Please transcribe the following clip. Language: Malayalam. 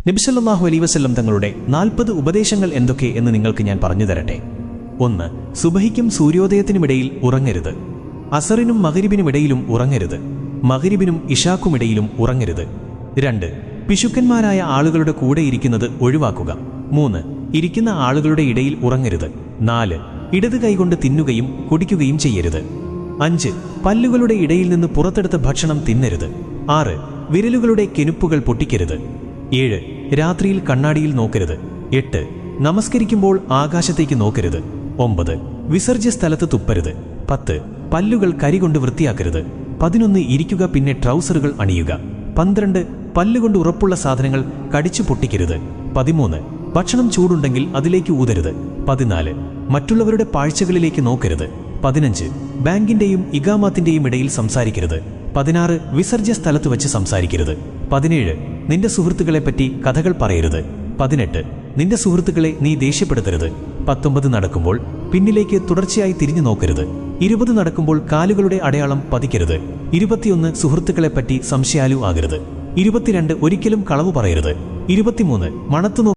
നബി സല്ലല്ലാഹു അലൈഹി വസല്ലം തങ്ങളുടെ 40 ഉപദേശങ്ങൾ എന്തൊക്കെ എന്ന് നിങ്ങൾക്ക് ഞാൻ പറഞ്ഞു തരട്ടെ. 1. സുബഹിക്കും സൂര്യോദയത്തിനുമിടയിൽ ഉറങ്ങരുത്. അസറിനും മഗ്രിബിനുമിടയിലും ഉറങ്ങരുത്. മഗ്രിബിനും ഇശാക്കുമിടയിലും ഉറങ്ങരുത്. 2. പിശുക്കന്മാരായ ആളുകളുടെ കൂടെ ഇരിക്കുന്നത് ഒഴിവാക്കുക. 3. ഇരിക്കുന്ന ആളുകളുടെ ഇടയിൽ ഉറങ്ങരുത്. 4. ഇടത് കൈകൊണ്ട് തിന്നുകയും കുടിക്കുകയും ചെയ്യരുത്. 5. പല്ലുകളുടെ ഇടയിൽ നിന്ന് പുറത്തെടുത്ത ഭക്ഷണം തിന്നരുത്. 6. വിരലുകളുടെ കെനുപ്പുകൾ പൊട്ടിക്കരുത്. 7. രാത്രിയിൽ കണ്ണാടിയിൽ നോക്കരുത്. 8. നമസ്കരിക്കുമ്പോൾ ആകാശത്തേക്ക് നോക്കരുത്. 9. വിസർജ്യ സ്ഥലത്ത് തുപ്പരുത്. 10. പല്ലുകൾ കരികൊണ്ട് വൃത്തിയാക്കരുത്. 11. ഇരിക്കുക, പിന്നെ ട്രൗസറുകൾ അണിയുക. 12. പല്ലുകൊണ്ട് ഉറപ്പുള്ള സാധനങ്ങൾ കടിച്ചു പൊട്ടിക്കരുത്. 13. ഭക്ഷണം ചൂടുണ്ടെങ്കിൽ അതിലേക്ക് ഊതരുത്. 14. മറ്റുള്ളവരുടെ പാഴ്ചകളിലേക്ക് നോക്കരുത്. 15. ബാങ്കിന്റെയും ഇഖാമത്തിന്റെയും ഇടയിൽ സംസാരിക്കരുത്. 16. വിസർജ്യ സ്ഥലത്ത് വെച്ച് സംസാരിക്കരുത്. 17. നിന്റെ സുഹൃത്തുക്കളെപ്പറ്റി കഥകൾ പറയരുത്. 18. നിന്റെ സുഹൃത്തുക്കളെ നീ ദേഷ്യപ്പെടുത്തരുത്. 19. നടക്കുമ്പോൾ പിന്നിലേക്ക് തുടർച്ചയായി തിരിഞ്ഞു നോക്കരുത്. 20. നടക്കുമ്പോൾ കാലുകളുടെ അടയാളം പതിക്കരുത്. 21. സുഹൃത്തുക്കളെപ്പറ്റി സംശയാലു ആകരുത്. 22. ഒരിക്കലും കളവ് പറയരുത്. 23. മണത്തു